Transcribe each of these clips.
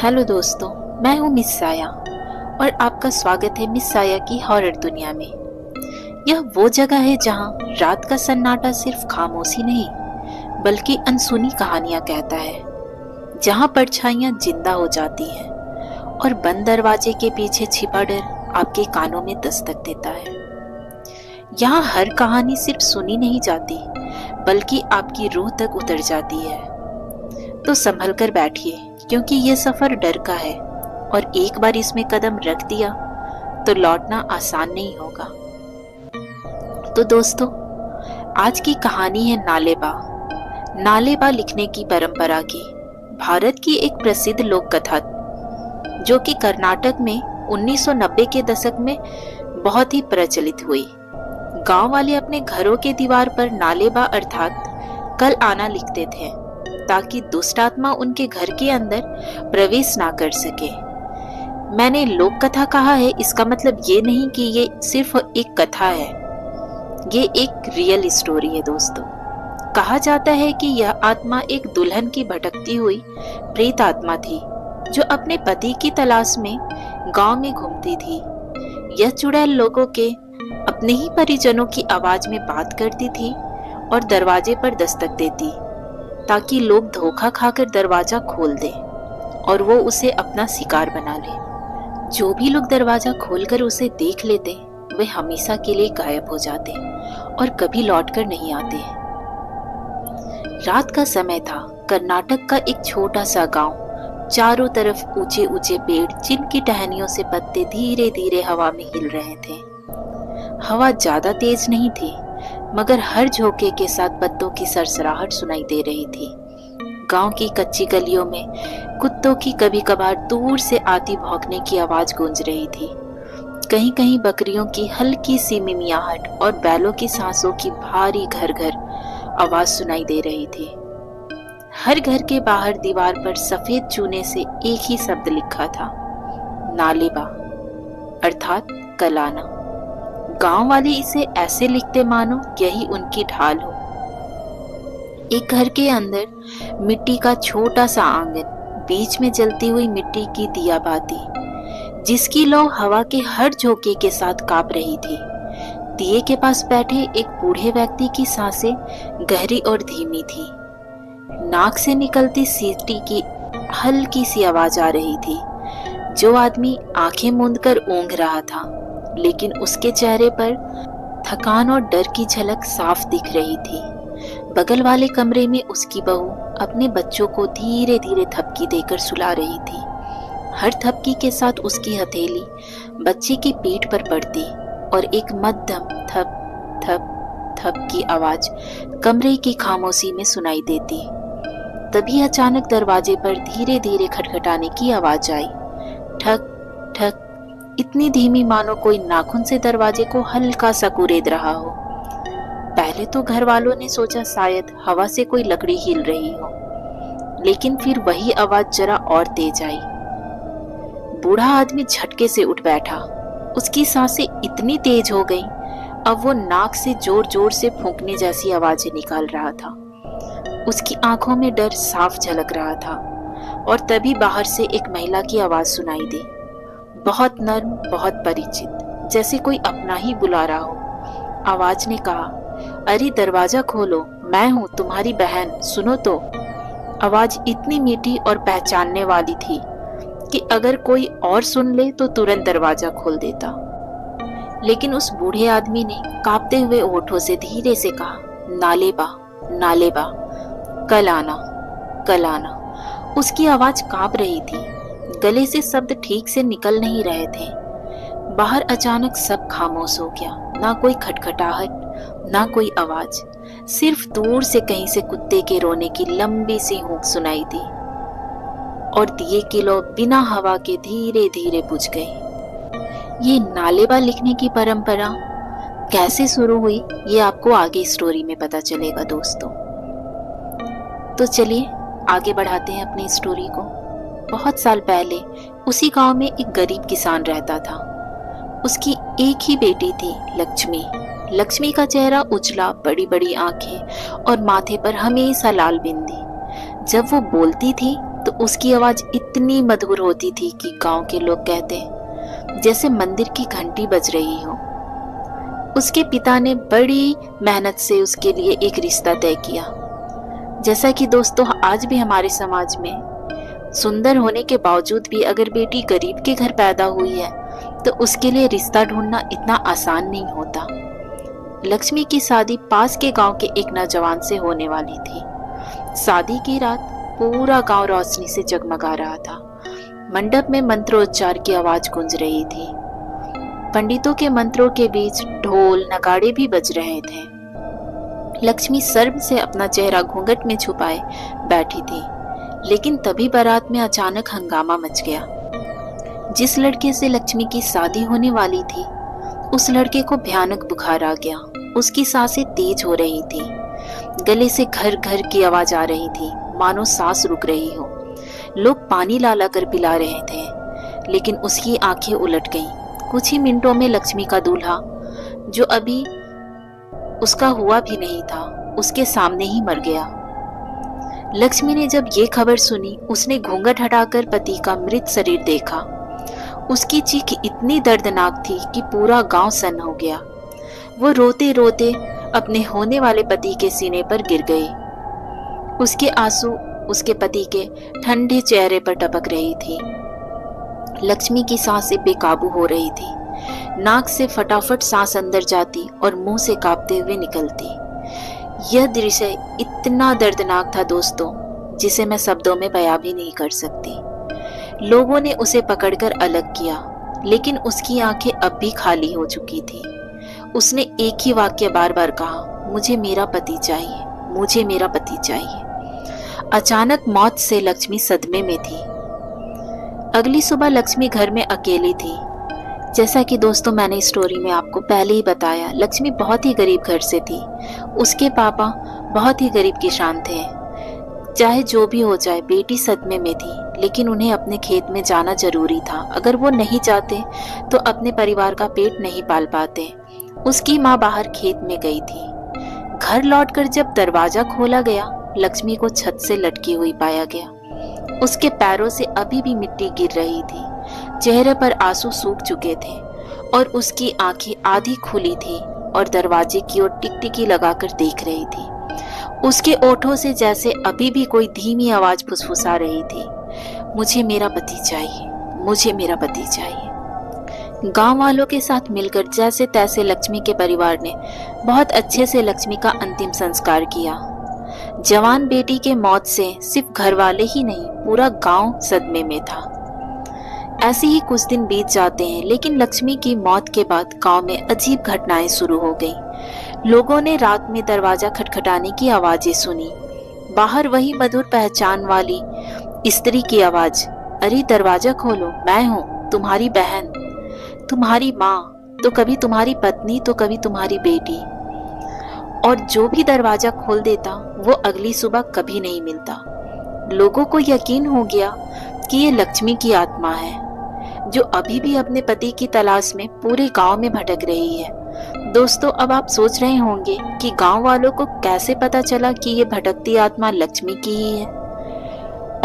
Hello दोस्तों, मैं हूँ मिस साया और आपका स्वागत है मिस साया की हॉरर दुनिया में। यह वो जगह है जहाँ रात का सन्नाटा सिर्फ खामोशी नहीं बल्कि अनसुनी कहानियाँ कहता है, जहाँ परछाइयाँ जिंदा हो जाती हैं और बंद दरवाजे के पीछे छिपा डर आपके कानों में दस्तक देता है। यहाँ हर कहानी सिर्फ सुनी नहीं जाती बल्कि आपकी रूह तक उतर जाती है। तो संभल कर बैठिए, क्योंकि ये सफर डर का है और एक बार इसमें कदम रख दिया तो लौटना आसान नहीं होगा। तो दोस्तों, आज की कहानी है नालेबा। नालेबा लिखने की परंपरा की भारत की एक प्रसिद्ध लोक कथा, जो कि कर्नाटक में 1990 के दशक में बहुत ही प्रचलित हुई। गांव वाले अपने घरों के दीवार पर नालेबा अर्थात कल आना लिखते थे, ताकि दुष्ट आत्मा उनके घर के अंदर प्रवेश ना कर सके। मैंने लोक कथा कहा है, इसका मतलब ये नहीं कि ये सिर्फ एक कथा है, ये एक रियल स्टोरी है दोस्तों। कहा जाता है कि यह आत्मा एक दुल्हन की भटकती हुई प्रेत आत्मा थी, जो अपने पति की तलाश में गांव में घूमती थी। यह चुड़ैल लोगों के अपने ही परिजनों की आवाज में बात करती थी और दरवाजे पर दस्तक देती, ताकि लोग धोखा खाकर दरवाजा खोल दें और वो उसे अपना शिकार बना ले। जो भी लोग दरवाजा खोलकर उसे देख लेते, वे हमेशा के लिए गायब हो जाते और कभी लौटकर नहीं आते। रात का समय था। कर्नाटक का एक छोटा सा गांव, चारों तरफ ऊंचे ऊंचे पेड़, जिनकी टहनियों से पत्ते धीरे धीरे हवा में हिल रहे थे। हवा ज्यादा तेज नहीं थी, मगर हर झोंके के साथ पत्तों की सरसराहट सुनाई दे रही थी। गांव की कच्ची गलियों में कुत्तों की कभी कभार दूर से आती भौंकने की आवाज गूंज रही थी। कहीं कहीं बकरियों की हल्की सी मिमियाहट और बैलों की सांसों की भारी घर घर आवाज सुनाई दे रही थी। हर घर के बाहर दीवार पर सफेद चूने से एक ही शब्द लिखा था, नालेबा अर्थात कल आना। गांव वाले इसे ऐसे लिखते मानो यही उनकी ढाल हो। एक घर के अंदर मिट्टी का छोटा सा आंगन, बीच में जलती हुई मिट्टी की दिया बाती, जिसकी लौ हवा के हर झोंके के साथ कांप रही थी। दिए के पास बैठे एक बूढ़े व्यक्ति की सांसें गहरी और धीमी थी। नाक से निकलती सीटी की हल्की सी आवाज आ रही थी। जो आदमी आंखें मूंदकर ऊँघ रहा था, लेकिन उसके चेहरे पर थकान और डर की झलक साफ दिख रही थी। बगल वाले कमरे में उसकी बहू अपने बच्चों को धीरे धीरे थपकी देकर सुला रही थी। हर थपकी के साथ उसकी हथेली बच्चे की पीठ पर पड़ती और एक मध्यम थप थप थप की आवाज कमरे की खामोशी में सुनाई देती। तभी अचानक दरवाजे पर धीरे धीरे खटखटाने की आवाज आई। ठक ठक, इतनी धीमी मानो कोई नाखून से दरवाजे को हल्का सा कुरेद रहा हो। पहले तो घर वालों ने सोचा शायद हवा से कोई लकड़ी हिल रही हो, लेकिन फिर वही आवाज जरा और तेज आई। बूढ़ा आदमी झटके से उठ बैठा। उसकी सांसें इतनी तेज हो गईं, अब वो नाक से जोर जोर से फूंकने जैसी आवाजें निकाल रहा था। उसकी आंखों में डर साफ झलक रहा था। और तभी बाहर से एक महिला की आवाज सुनाई दी, बहुत नर्म, बहुत परिचित, जैसे कोई अपना ही बुला रहा हो। आवाज ने कहा, अरे दरवाजा खोलो, मैं हूँ तुम्हारी बहन, सुनो तो। आवाज इतनी मीठी और पहचानने वाली थी कि अगर कोई और सुन ले तो तुरंत दरवाजा खोल देता। लेकिन उस बूढ़े आदमी ने कांपते हुए होठों से धीरे से कहा, नालेबा नालेबा, कल आना कल आना। उसकी आवाज कांप रही थी, गले से शब्द ठीक से निकल नहीं रहे थे। बाहर अचानक सब खामोश हो गया। ना कोई खटखटाहट, ना कोई आवाज, सिर्फ दूर से कहीं से कुत्ते के रोने की लंबी सी हूंक सुनाई दी। और दिए की लौ बिना हवा के धीरे धीरे बुझ गई। ये नालेबा लिखने की परंपरा कैसे शुरू हुई, ये आपको आगे स्टोरी में पता चलेगा दोस्तों। तो चलिए आगे बढ़ाते हैं अपनी स्टोरी को। बहुत साल पहले उसी गांव में एक गरीब किसान रहता था। उसकी एक ही बेटी थी, लक्ष्मी। लक्ष्मी का चेहरा उजला, बड़ी बड़ी आंखें और माथे पर हमेशा लाल बिंदी। जब वो बोलती थी तो उसकी आवाज इतनी मधुर होती थी कि गांव के लोग कहते जैसे मंदिर की घंटी बज रही हो। उसके पिता ने बड़ी मेहनत से उसके लिए एक रिश्ता तय किया। जैसा कि दोस्तों आज भी हमारे समाज में सुंदर होने के बावजूद भी अगर बेटी गरीब के घर पैदा हुई है तो उसके लिए रिश्ता ढूंढना इतना आसान नहीं होता। लक्ष्मी की शादी पास के गांव के एक नौजवान से होने वाली थी। शादी की रात पूरा गांव रोशनी से जगमगा रहा था। मंडप में मंत्रोच्चार की आवाज गूंज रही थी। पंडितों के मंत्रों के बीच ढोल नगाड़े भी बज रहे थे। लक्ष्मी शर्म से अपना चेहरा घूंघट में छुपाए बैठी थी, लेकिन तभी बारात में अचानक हंगामा मच गया। जिस लड़के से लक्ष्मी की शादी होने वाली थी उस लड़के को भयानक बुखार आ गया। उसकी सांसें तेज हो रही थी, गले से घर घर की आवाज आ रही थी, मानो सांस रुक रही हो। लोग पानी ला ला कर पिला रहे थे, लेकिन उसकी आंखें उलट गईं। कुछ ही मिनटों में लक्ष्मी का दूल्हा, जो अभी उसका हुआ भी नहीं था, उसके सामने ही मर गया। लक्ष्मी ने जब ये खबर सुनी, उसने घूंघट हटाकर पति का मृत शरीर देखा। उसकी चीख इतनी दर्दनाक थी कि पूरा गांव सन्न हो गया। वो रोते रोते अपने होने वाले पति के सीने पर गिर गई। उसके आंसू उसके पति के ठंडे चेहरे पर टपक रही थी। लक्ष्मी की सांसें बेकाबू हो रही थी। नाक से फटाफट सांस अंदर जाती और मुंह से कांपते हुए निकलती। यह दृश्य इतना दर्दनाक था दोस्तों, जिसे मैं शब्दों में बयां भी नहीं कर सकती। लोगों ने उसे पकड़कर अलग किया, लेकिन उसकी आंखें अब भी खाली हो चुकी थी। उसने एक ही वाक्य बार बार कहा, मुझे मेरा पति चाहिए, मुझे मेरा पति चाहिए। अचानक मौत से लक्ष्मी सदमे में थी। अगली सुबह लक्ष्मी घर में अकेली थी। जैसा कि दोस्तों मैंने स्टोरी में आपको पहले ही बताया, लक्ष्मी बहुत ही गरीब घर से थी। उसके पापा बहुत ही गरीब किसान थे। चाहे जो भी हो जाए, बेटी सदमे में थी, लेकिन उन्हें अपने खेत में जाना जरूरी था। अगर वो नहीं जाते तो अपने परिवार का पेट नहीं पाल पाते। उसकी माँ बाहर खेत में गई थी। घर लौटकर जब दरवाजा खोला गया, लक्ष्मी को छत से लटकी हुई पाया गया। उसके पैरों से अभी भी मिट्टी गिर रही थी। चेहरे पर आंसू सूख चुके थे और उसकी आंखें आधी खुली थी और दरवाजे की ओर टिकटिकी लगाकर देख रही थी। उसके ओठों से जैसे अभी भी कोई धीमी आवाज फुसफुसा रही थी, मुझे मेरा पति चाहिए, मुझे मेरा पति चाहिए। गांव वालों के साथ मिलकर जैसे तैसे लक्ष्मी के परिवार ने बहुत अच्छे से लक्ष्मी का अंतिम संस्कार किया। जवान बेटी के मौत से सिर्फ घर वाले ही नहीं, पूरा गांव सदमे में था। ऐसे ही कुछ दिन बीत जाते हैं, लेकिन लक्ष्मी की मौत के बाद गांव में अजीब घटनाएं शुरू हो गईं। लोगों ने रात में दरवाजा खटखटाने की आवाजें सुनी। बाहर वही मधुर पहचान वाली स्त्री की आवाज, अरे दरवाजा खोलो, मैं हूँ तुम्हारी बहन, तुम्हारी माँ, तो कभी तुम्हारी पत्नी तो कभी तुम्हारी बेटी। और जो भी दरवाजा खोल देता वो अगली सुबह कभी नहीं मिलता। लोगों को यकीन हो गया कि ये लक्ष्मी की आत्मा है, जो अभी भी अपने पति की तलाश में पूरे गांव में भटक रही है। दोस्तों, अब आप सोच रहे होंगे कि गांव वालों को कैसे पता चला कि ये भटकती आत्मा लक्ष्मी की ही है।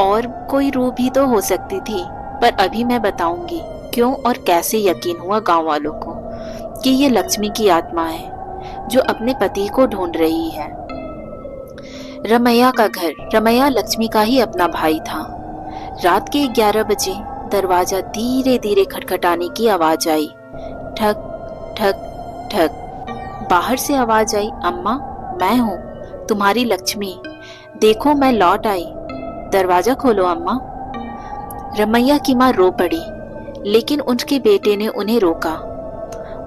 और कोई रूह भी तो हो सकती थी, पर अभी मैं बताऊंगी क्यों और कैसे यकीन हुआ गांव वालों को कि ये लक्ष्मी की आत्मा है जो अपने पति को ढूंढ रही है। रमैया का घर, रमैया लक्ष्मी का ही अपना भाई था। रात के 11 बजे दरवाजा धीरे धीरे खटखटाने की आवाज आई। ठक ठक ठक। बाहर से आवाज आई, अम्मा मैं हूँ तुम्हारी लक्ष्मी, देखो मैं लौट आई, दरवाजा खोलो अम्मा। रमैया की माँ रो पड़ी, लेकिन उनके बेटे ने उन्हें रोका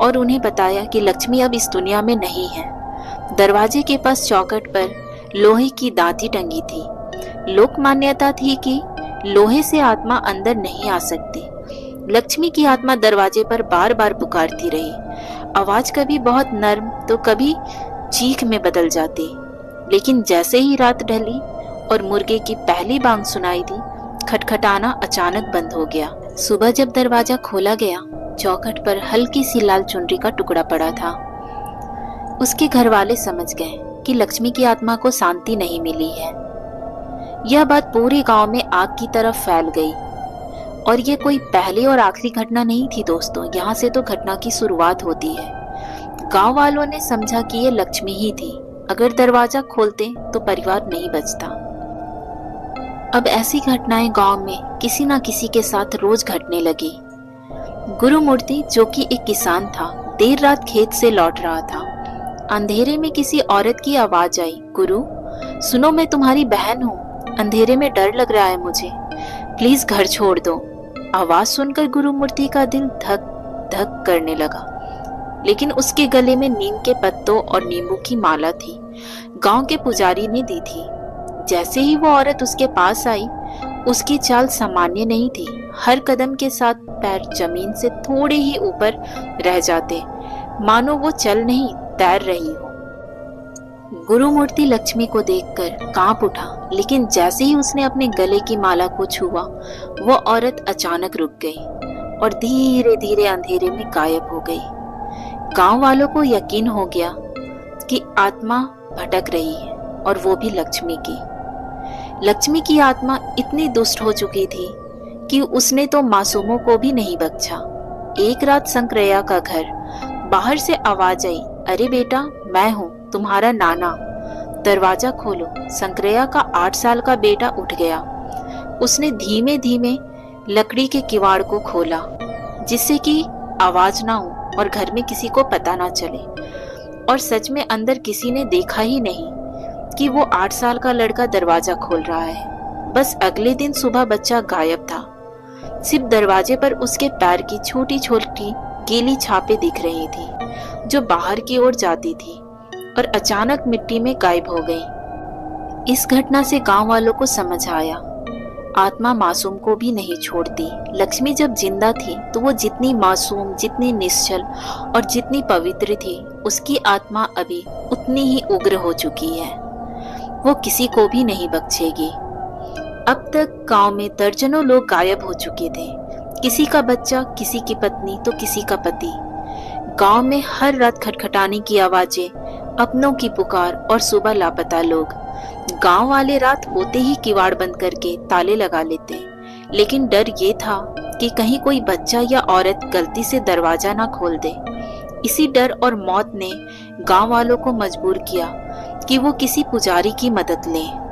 और उन्हें बताया कि लक्ष्मी अब इस दुनिया में नहीं है। दरवाजे के पास चौखट पर लोहे की दांती टंगी थी। लोक मान्यता थी कि लोहे से आत्मा अंदर नहीं आ सकती। लक्ष्मी की आत्मा दरवाजे पर बार बार पुकारती रही। आवाज कभी बहुत नर्म तो कभी चीख में बदल जाती, लेकिन जैसे ही रात ढली और मुर्गे की पहली बांग सुनाई दी, खटखटाना अचानक बंद हो गया। सुबह जब दरवाजा खोला गया, चौखट पर हल्की सी लाल चुनरी का टुकड़ा पड़ा था। उसके घर वाले समझ गए कि लक्ष्मी की आत्मा को शांति नहीं मिली है। यह बात पूरे गांव में आग की तरफ फैल गई। और ये कोई पहली और आखिरी घटना नहीं थी दोस्तों, यहाँ से तो घटना की शुरुआत होती है। गांव वालों ने समझा कि ये लक्ष्मी ही थी, अगर दरवाजा खोलते तो परिवार नहीं बचता। अब ऐसी घटनाएं गांव में किसी न किसी के साथ रोज घटने लगी। गुरुमूर्ति, जो कि एक किसान था, देर रात खेत से लौट रहा था। अंधेरे में किसी औरत की आवाज आई, गुरु सुनो, मैं तुम्हारी बहन हूँ, अंधेरे में डर लग रहा है मुझे, प्लीज घर छोड़ दो। आवाज सुनकर गुरुमूर्ति का दिल धक धक करने लगा, लेकिन उसके गले में नीम के पत्तों और नींबू की माला थी, गांव के पुजारी ने दी थी। जैसे ही वो औरत उसके पास आई, उसकी चाल सामान्य नहीं थी। हर कदम के साथ पैर जमीन से थोड़े ही ऊपर रह जाते, मानो वो चल नहीं तैर रही हो। गुरुमूर्ति लक्ष्मी को देखकर कांप उठा, लेकिन जैसे ही उसने अपने गले की माला को छुआ, वो औरत अचानक रुक गई और धीरे धीरे अंधेरे में गायब हो गई। गांव वालों को यकीन हो गया कि आत्मा भटक रही है, और वो भी लक्ष्मी की। लक्ष्मी की आत्मा इतनी दुष्ट हो चुकी थी कि उसने तो मासूमों को भी नहीं बख्शा। एक रात संक्रिया का घर, बाहर से आवाज आई, अरे बेटा, मैं हूँ तुम्हारा नाना, दरवाजा खोलो। संक्रिया का 8 साल का बेटा उठ गया। उसने धीमे धीमे लकड़ी के किवाड़ को खोला, जिससे कि आवाज ना हो और घर में किसी को पता ना चले। और सच में अंदर किसी ने देखा ही नहीं कि वो 8 साल का लड़का दरवाजा खोल रहा है। बस अगले दिन सुबह बच्चा गायब था। सिर्फ दरवाजे पर उसके पैर की छोटी छोटी गीली छापें दिख रही थी, जो बाहर की ओर जाती थी और अचानक मिट्टी में गायब हो गई। इस घटना से गांव वालों को समझ आया, आत्मा मासूम को भी नहीं छोड़ती। लक्ष्मी जब जिंदा थी तो वो जितनी मासूम, जितनी निश्चल और जितनी पवित्र थी, उसकी आत्मा अभी उतनी ही उग्र हो चुकी है। वो किसी को भी नहीं बख्शेगी। अब तक गांव में दर्जनों लोग गायब हो चुके थे, किसी का बच्चा, किसी की पत्नी तो किसी का पति। गांव में हर रात खटखटाने की आवाजें, अपनों की पुकार और सुबह लापता लोग। गांव वाले रात होते ही किवाड़ बंद करके ताले लगा लेते, लेकिन डर ये था कि कहीं कोई बच्चा या औरत गलती से दरवाजा ना खोल दे। इसी डर और मौत ने गांव वालों को मजबूर किया कि वो किसी पुजारी की मदद लें।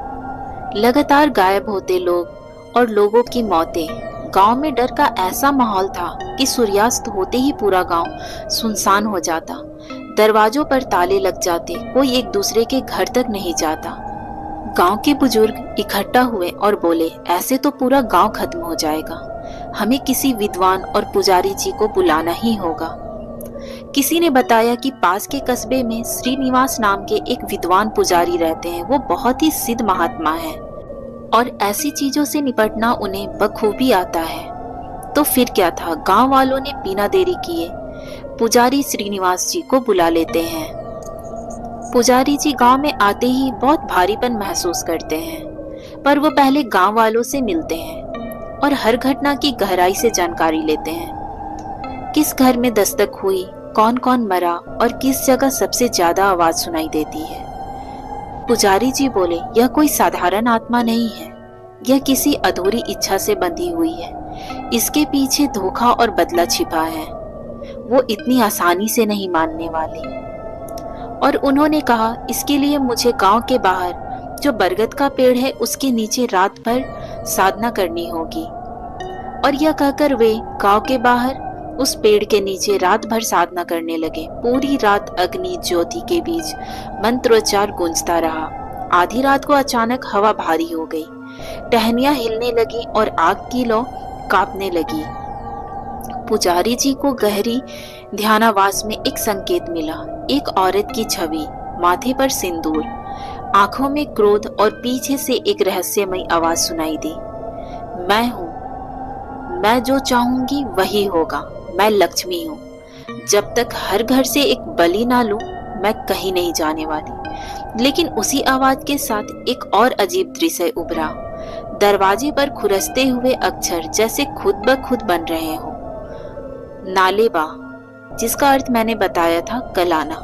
लगातार गायब होते लोग और लोगों की मौतें। गांव में डर का ऐसा माहौल था कि सूर्यास्त होते ही पूरा गांव सुनसान हो जाता, दरवाजों पर ताले लग जाते, कोई एक दूसरे के घर तक नहीं जाता। गांव के बुजुर्ग इकट्ठा हुए और बोले, ऐसे तो पूरा गांव खत्म हो जाएगा, हमें किसी विद्वान और पुजारी जी को बुलाना ही होगा। किसी ने बताया कि पास के कस्बे में श्रीनिवास नाम के एक विद्वान पुजारी रहते हैं, वो बहुत ही सिद्ध महात्मा है और ऐसी चीजों से निपटना उन्हें बखूबी आता है। तो फिर क्या था, गांव वालों ने बिना देरी किए पुजारी श्रीनिवास जी को बुला लेते हैं। पुजारी जी गांव में आते ही बहुत भारीपन महसूस करते हैं, पर वो पहले गांव वालों से मिलते हैं और हर घटना की गहराई से जानकारी लेते हैं। किस घर में दस्तक हुई, कौन कौन मरा और किस जगह सबसे ज्यादा आवाज सुनाई देती है। पुजारी जी बोले, यह कोई साधारण आत्मा नहीं है, यह किसी अधूरी इच्छा से बंधी हुई है। इसके पीछे धोखा और बदला छिपा है, वो इतनी आसानी से नहीं मानने वाली। और उन्होंने कहा, इसके लिए मुझे गांव के बाहर जो बरगद का पेड़ है उसके नीचे रात भर साधना करनी होगी। और यह कहकर वे गांव के बाहर उस पेड़ के नीचे रात भर साधना करने लगे। पूरी रात अग्नि ज्योति के बीच मंत्रोच्चार गूंजता रहा। आधी रात को अचानक हवा भारी हो गई, टहनियां हिलने लगी और आग की लौ कांपने लगी। पुजारी जी को गहरी ध्यानावास में एक संकेत मिला, एक औरत की छवि, माथे पर सिंदूर, आंखों में क्रोध और पीछे से एक रहस्यमयी आवाज सुनाई दी, मैं हूँ, मैं जो चाहूंगी वही होगा, मैं लक्ष्मी हूँ। जब तक हर घर से एक बलि ना लूं, मैं कहीं नहीं जाने वाली। लेकिन उसी आवाज के साथ एक और अजीब दृश्य उभरा। दरवाजे पर खुरसते हुए अक्षर जैसे खुद ब खुद बन रहे हो। नालेबा, जिसका अर्थ मैंने बताया था कलाना।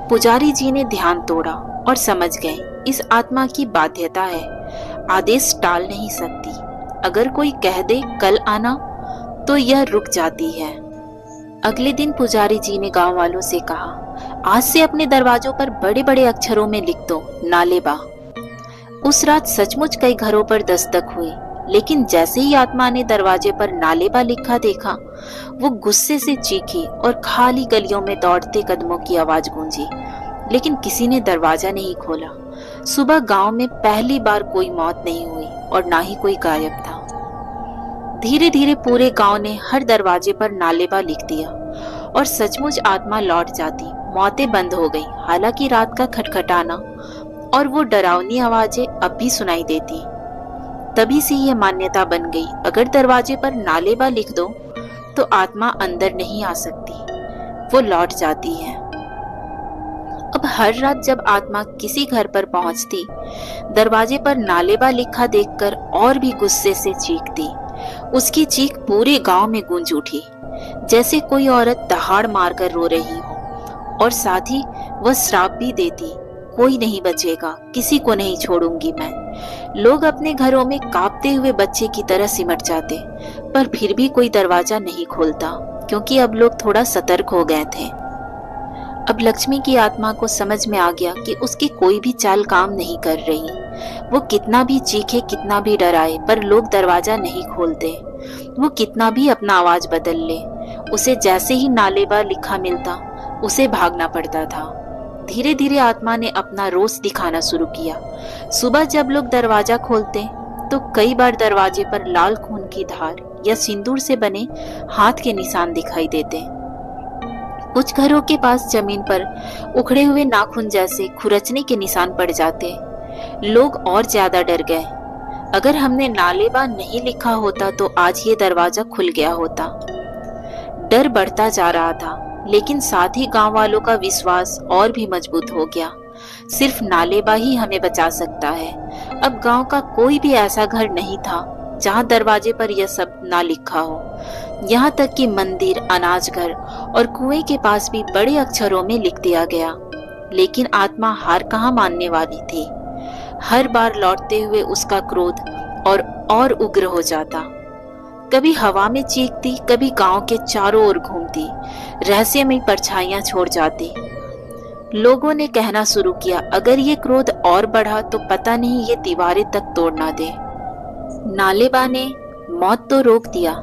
पुजारी जी ने ध्यान तोड़ा और समझ गए, इस आत्मा की बाध्यता है आदेश टाल नहीं सकती। अगर कोई कह दे कल आना तो यह रुक जाती है। अगले दिन पुजारी जी ने गांव वालों से कहा, आज से अपने दरवाजों पर बड़े बड़े अक्षरों में लिख दो नालेबा। उस रात सचमुच कई घरों पर दस्तक हुई, लेकिन जैसे ही आत्मा ने दरवाजे पर नालेबा लिखा देखा, वो गुस्से से चीखी और खाली गलियों में दौड़ते कदमों की आवाज गूंजी, लेकिन किसी ने दरवाजा नहीं खोला। सुबह गांव में पहली बार कोई मौत नहीं हुई और ना ही कोई गायब था। धीरे धीरे पूरे गांव ने हर दरवाजे पर नालेबा लिख दिया और सचमुच आत्मा लौट जाती, मौतें बंद हो गई। हालांकि रात का खटखटाना और वो डरावनी आवाजें अब भी सुनाई देती। तभी से यह मान्यता बन गई, अगर दरवाजे पर नालेबा लिख दो तो आत्मा अंदर नहीं आ सकती, वो लौट जाती है। अब हर रात जब आत्मा किसी घर पर पहुंचती, दरवाजे पर नालेबा लिखा देखकर और भी गुस्से से चीखती। उसकी चीख पूरे गांव में गूंज उठी, जैसे कोई औरत दहाड़ मारकर रो रही हो, और साथ ही वह श्राप भी देती, कोई नहीं बचेगा, किसी को नहीं छोड़ूंगी मैं। लोग अपने घरों में कांपते हुए बच्चे की तरह सिमट जाते, पर फिर भी कोई दरवाजा नहीं खोलता, क्योंकि अब लोग थोड़ा सतर्क हो गए थे। अब लक्ष्मी की आत्मा को समझ में आ गया कि उसकी कोई भी चाल काम नहीं कर रही। वो कितना भी चीखे, कितना भी डराए, पर लोग दरवाजा नहीं खोलते। वो कितना भी अपना आवाज बदल ले, उसे जैसे ही नालेबा लिखा मिलता, उसे भागना पड़ता था। धीरे धीरे आत्मा ने अपना रोष दिखाना शुरू किया। सुबह जब लोग दरवाजा खोलते तो कई बार दरवाजे पर लाल खून की धार या सिंदूर से बने हाथ के निशान दिखाई देते। कुछ घरों के पास जमीन पर उखड़े हुए नाखून जैसे खुरचने के निशान पड़ जाते। लोग और ज्यादा डर गए। अगर हमने नालेबा नहीं लिखा होता तो आज ये दरवाजा खुल गया होता। डर बढ़ता जा रहा था, लेकिन साथ ही गांव वालों का विश्वास और भी मजबूत हो गया। सिर्फ नालेबा ही हमें बचा सकता है। अब गांव का कोई भी ऐसा घर नहीं था जहां दरवाजे पर यह सब ना लिखा हो। यहाँ तक कि मंदिर, अनाज घर और कुएं के पास भी बड़े अक्षरों में लिख दिया गया। लेकिन आत्मा हार कहाँ मानने वाली थी। हर बार लौटते हुए उसका क्रोध और उग्र हो जाता। कभी हवा में चीखती, कभी गांव के चारों ओर घूमती, रहस्यमयी परछाइयां छोड़ जाती। लोगों ने कहना शुरू किया, अगर ये क्रोध और बढ़ा तो पता नहीं ये दीवारें तक तोड़ ना दे। नालेबा ने मौत तो रोक दिया,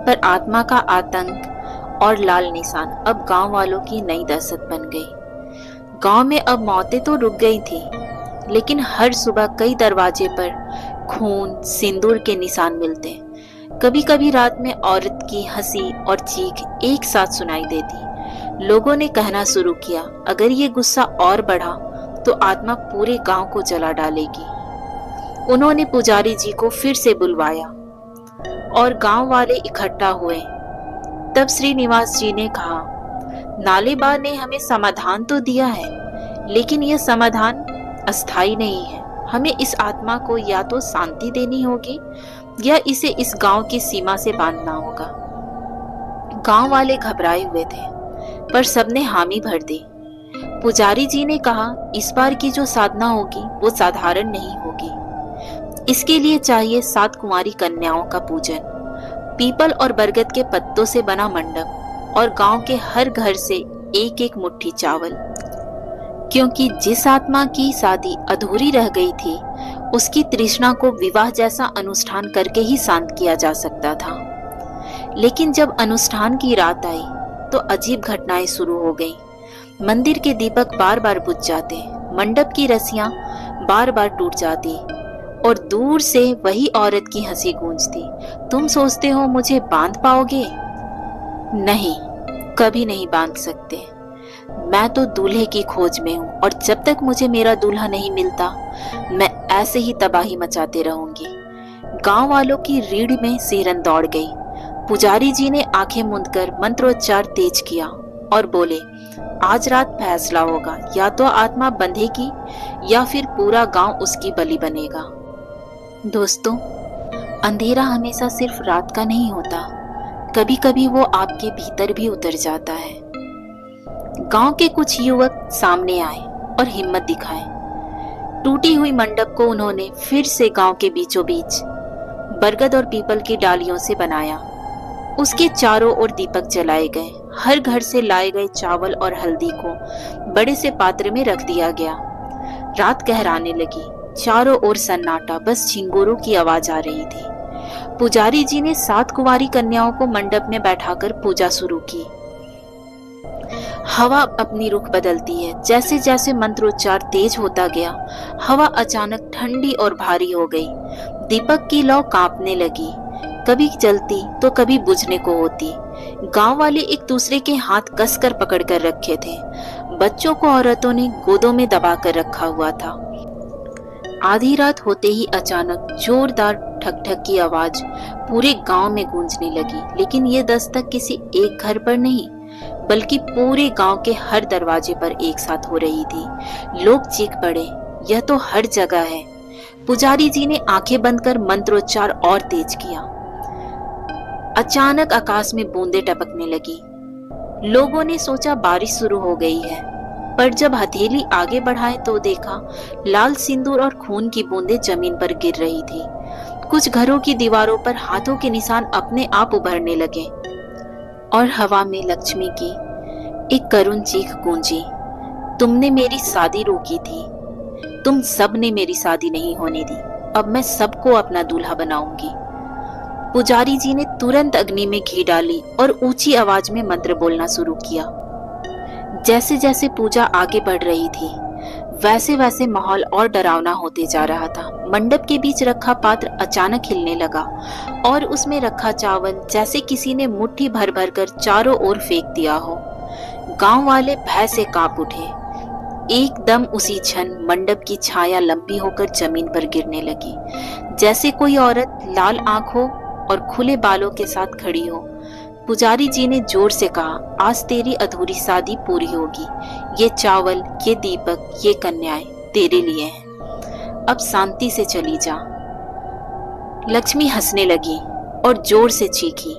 पर आत्मा का आतंक और लाल निशान अब गांव वालों की नई दहशत बन गई। गांव में अब मौतें तो रुक गई थी, लेकिन हर सुबह कई दरवाजे पर खून, सिंदूर के निशान मिलते। कभी कभी रात में औरत की हंसी और चीख एक साथ सुनाई देती। लोगों ने कहना शुरू किया, अगर ये गुस्सा और बढ़ा तो आत्मा पूरे गांव को जला डालेगी। उन्होंने पुजारी जी को फिर से बुलवाया और गांव वाले इकट्ठा हुए। तब श्रीनिवास जी ने कहा, नालेबा ने हमें समाधान तो दिया है, लेकिन यह समाधान अस्थायी नहीं है। हमें इस आत्मा को या तो शांति देनी होगी या इसे इस गांव की सीमा से बांधना होगा। गांव वाले घबराए हुए थे, पर सबने हामी भर दी। पुजारी जी ने कहा, इस बार की जो साधना होगी वो साधारण नहीं होगी। इसके लिए चाहिए 7 कुंवारी कन्याओं का पूजन, पीपल और बरगद के पत्तों से बना मंडप और गांव के हर घर से एक एक मुट्ठी चावल। क्योंकि जिस आत्मा की शादी अधूरी रह गई थी, उसकी तृष्णा को विवाह जैसा अनुष्ठान करके ही शांत किया जा सकता था। लेकिन जब अनुष्ठान की रात आई तो अजीब घटनाएं शुरू हो गई। मंदिर के दीपक बार बार बुझ जाते, मंडप की रस्सियां बार बार टूट जाती और दूर से वही औरत की हंसी गूंजती, तुम सोचते हो मुझे बांध पाओगे? नहीं, कभी नहीं बांध सकते। मैं तो दूल्हे की खोज में हूँ और जब तक मुझे मेरा दूल्हा नहीं मिलता, मैं ऐसे ही तबाही मचाते रहूंगी। गांव वालों की रीढ़ में सिरन दौड़ गई। पुजारी जी ने आंखें मूंदकर मंत्रोच्चार तेज किया और बोले, आज रात फैसला होगा, या तो आत्मा बंधेगी या फिर पूरा गांव उसकी बलि बनेगा। दोस्तों, अंधेरा हमेशा सिर्फ रात का नहीं होता, कभी कभी वो आपके भीतर भी उतर जाता है। गांव के कुछ युवक सामने आए और हिम्मत दिखाए। टूटी हुई मंडप को उन्होंने फिर से गांव के बीचों बीच बरगद और पीपल की डालियों से बनाया। उसके चारों ओर दीपक जलाए गए। हर घर से लाए गए चावल और हल्दी को बड़े से पात्र में रख दिया गया। रात गहराने लगी। चारों ओर सन्नाटा, बस झिंगुरों की आवाज आ रही थी। पुजारी जी ने 7 कुंवारी कन्याओं को मंडप में बैठाकर पूजा शुरू की। हवा अपनी रुख बदलती है। जैसे जैसे मंत्रोच्चार तेज होता गया, हवा अचानक ठंडी और भारी हो गई। दीपक की लौ कांपने लगी, कभी जलती तो कभी बुझने को होती। गांव वाले एक दूसरे के हाथ कसकर पकड़ कर रखे थे। बच्चों को औरतों ने गोदों में दबा कर रखा हुआ था। आधी रात होते ही अचानक जोरदार ठक ठक की आवाज पूरे गांव में गूंजने लगी। लेकिन ये दस्तक किसी एक घर पर नहीं, बल्कि पूरे गांव के हर दरवाजे पर एक साथ हो रही थी। लोग चीख पड़े, यह तो हर जगह है। पुजारी जी ने आंखें बंद कर मंत्रोच्चार और तेज किया। अचानक आकाश में बूंदें टपकने लगी। लोगों ने सोचा बारिश शुरू हो गई है, पर जब हथेली आगे बढ़ाए तो देखा लाल सिंदूर और खून की बूंदें जमीन पर गिर रही थी। कुछ घरों की दीवारों पर हाथों के निशान अपने आप उभरने लगे और हवा में लक्ष्मी की एक करुण चीख गूंजी, तुमने मेरी शादी रोकी थी, तुम सब ने मेरी शादी नहीं होने दी, अब मैं सबको अपना दूल्हा बनाऊंगी। पुजारी जी ने तुरंत अग्नि में घी डाली और ऊंची आवाज में मंत्र बोलना शुरू किया। जैसे जैसे पूजा आगे बढ़ रही थी, वैसे वैसे माहौल और डरावना होते जा रहा था। मंडप के बीच रखा पात्र अचानक हिलने लगा और उसमें रखा चावल जैसे किसी ने मुट्ठी भर भर कर चारों ओर फेंक दिया हो। गांव वाले भय से कांप उठे। एकदम उसी क्षण मंडप की छाया लंबी होकर जमीन पर गिरने लगी, जैसे कोई औरत लाल आंखों और खुले बालों के साथ खड़ी हो। पुजारी जी ने जोर से कहा, आज तेरी अधूरी शादी पूरी होगी। ये चावल, ये दीपक, ये कन्याएं तेरे लिए हैं। अब शांति से चली जा। लक्ष्मी हंसने लगी और जोर से चीखी।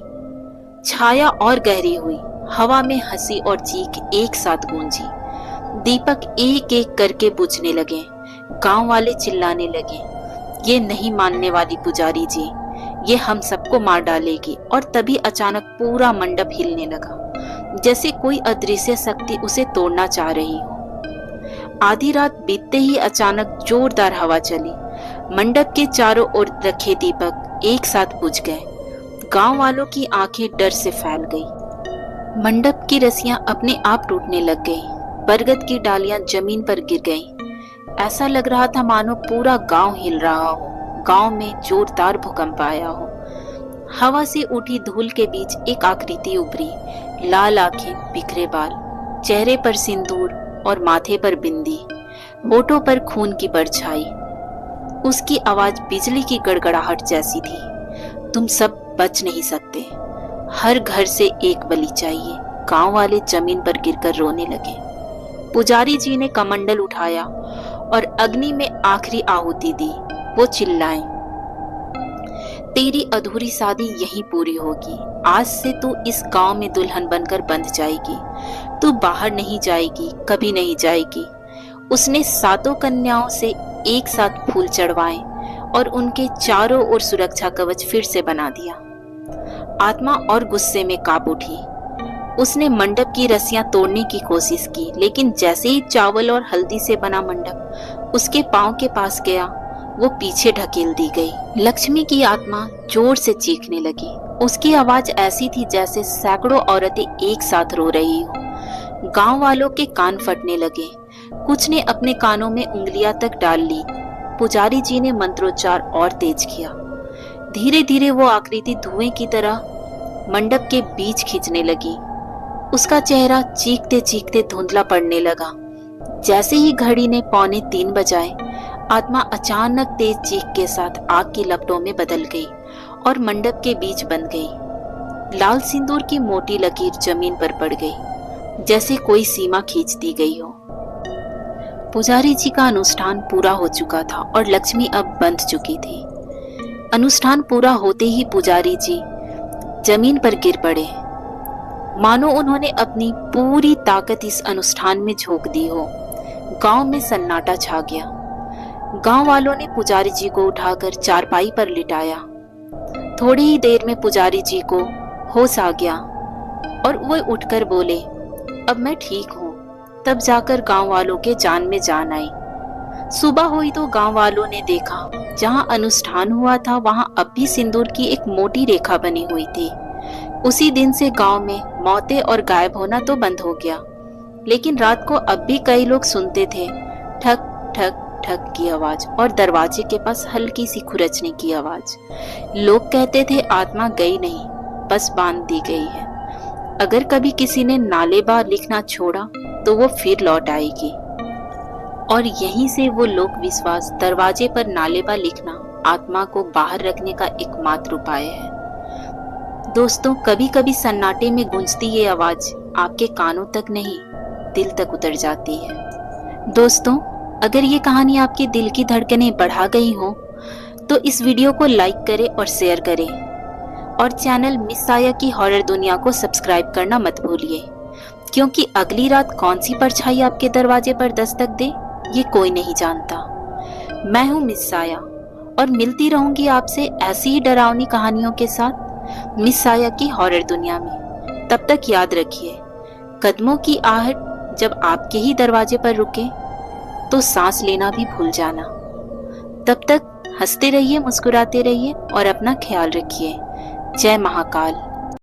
छाया और गहरी हुई। हवा में हंसी और चीख एक साथ गूंजी। दीपक एक एक करके बुझने लगे। गांव वाले चिल्लाने लगे, ये नहीं मानने वाली पुजारी जी, ये हम सबको मार डालेगी। और तभी अचानक पूरा मंडप हिलने लगा, जैसे कोई अदृश्य शक्ति उसे तोड़ना चाह रही हो। आधी रात बीतते ही अचानक जोरदार हवा चली। मंडप के चारों ओर रखे दीपक एक साथ बुझ गए। गांव वालों की आंखें डर से फैल गई। मंडप की रस्सियां अपने आप टूटने लग गई। बरगद की डालियां जमीन पर गिर गईं। ऐसा लग रहा था मानो पूरा गांव हिल रहा हो। गांव में जोरदार भूकंप आया हो। हवा से उठी धूल के बीच एक आकृति उभरी। लाल आंखें, बिखरे बाल, चेहरे पर सिंदूर और माथे पर बिंदी, होठों पर खून की परछाई। उसकी आवाज बिजली की गड़गड़ाहट जैसी थी, तुम सब बच नहीं सकते, हर घर से एक बलि चाहिए। गांव वाले जमीन पर गिरकर रोने लगे। पुजारी जी ने कमंडल उठाया और अग्नि में आखिरी आहुति दी। वो चिल्लाए, तेरी अधूरी शादी यहीं पूरी होगी। आज से तू इस गांव में दुल्हन बनकर बंध जाएगी। तू बाहर नहीं जाएगी, कभी नहीं जाएगी। उसने 7 कन्याओं से एक साथ फूल चढ़वाए और उनके चारों ओर सुरक्षा कवच फिर से बना दिया। आत्मा और गुस्से में कांप उठी। उसने मंडप की रस्सियां तोड़ने की कोशिश की, लेकिन जैसे ही चावल और हल्दी से बना मंडप उसके पांव के पास गया, वो पीछे ढकेल दी गई। लक्ष्मी की आत्मा जोर से चीखने लगी। उसकी आवाज ऐसी थी जैसे सैकड़ों औरतें एक साथ रो रही हो। गांव वालों के कान फटने लगे। कुछ ने अपने कानों में उंगलियां तक डाल ली। पुजारी जी ने मंत्रोच्चार और तेज किया। धीरे धीरे वो आकृति धुएं की तरह मंडप के बीच खींचने लगी। उसका चेहरा चीखते चीखते धुंधला पड़ने लगा। जैसे ही घड़ी ने 2:45 बजाए, आत्मा अचानक तेज चीख के साथ आग की लपटों में बदल गई और मंडप के बीच बंध गई। लाल सिंदूर की मोटी लकीर जमीन पर पड़ गई, जैसे कोई सीमा खींच दी गई हो। पुजारी जी का अनुष्ठान पूरा हो चुका था और लक्ष्मी अब बंध चुकी थी। अनुष्ठान पूरा होते ही पुजारी जी जमीन पर गिर पड़े, मानो उन्होंने अपनी पूरी ताकत इस अनुष्ठान में झोंक दी हो। गांव में सन्नाटा छा गया। गांव वालों ने पुजारी जी को उठाकर चारपाई पर लिटाया। थोड़ी ही देर में पुजारी जी को होश आ गया और वो उठकर बोले, अब मैं ठीक हूँ। तब जाकर गांव वालों के जान में जान आई। सुबह हुई तो गांव वालों ने देखा जहां अनुष्ठान हुआ था वहां अब भी सिंदूर की एक मोटी रेखा बनी हुई थी। उसी दिन से गांव में मौतें और गायब होना तो बंद हो गया, लेकिन रात को अब भी कई लोग सुनते थे ठक ठक ठक की आवाज और दरवाजे के पास हल्की सी खुरचने की आवाज। लोग कहते थे आत्मा गई नहीं, बस बांध दी गई है। अगर कभी किसी ने नालेबा लिखना छोड़ा तो वो फिर लौट आएगी। और यहीं से वो लोक विश्वास दरवाजे पर नालेबा लिखना आत्मा को बाहर रखने का एकमात्र उपाय है। दोस्तों, कभी कभी सन्नाटे में गूंजती ये आवाज आपके कानों तक नहीं, दिल तक उतर जाती है। दोस्तों, अगर ये कहानी आपके दिल की धड़कनें बढ़ा गई हो तो इस वीडियो को लाइक करें और शेयर करें, और चैनल मिस साया की हॉरर दुनिया को सब्सक्राइब करना मत भूलिए, क्योंकि अगली रात कौन सी परछाई आपके दरवाजे पर दस्तक दे ये कोई नहीं जानता। मैं हूँ मिस साया और मिलती रहूंगी आपसे ऐसी ही डरावनी कहानियों के साथ मिस साया की हॉरर दुनिया में। तब तक याद रखिए, कदमों की आहट जब आपके ही दरवाजे पर रुके तो सांस लेना भी भूल जाना। तब तक हंसते रहिए, मुस्कुराते रहिए और अपना ख्याल रखिए। जय महाकाल।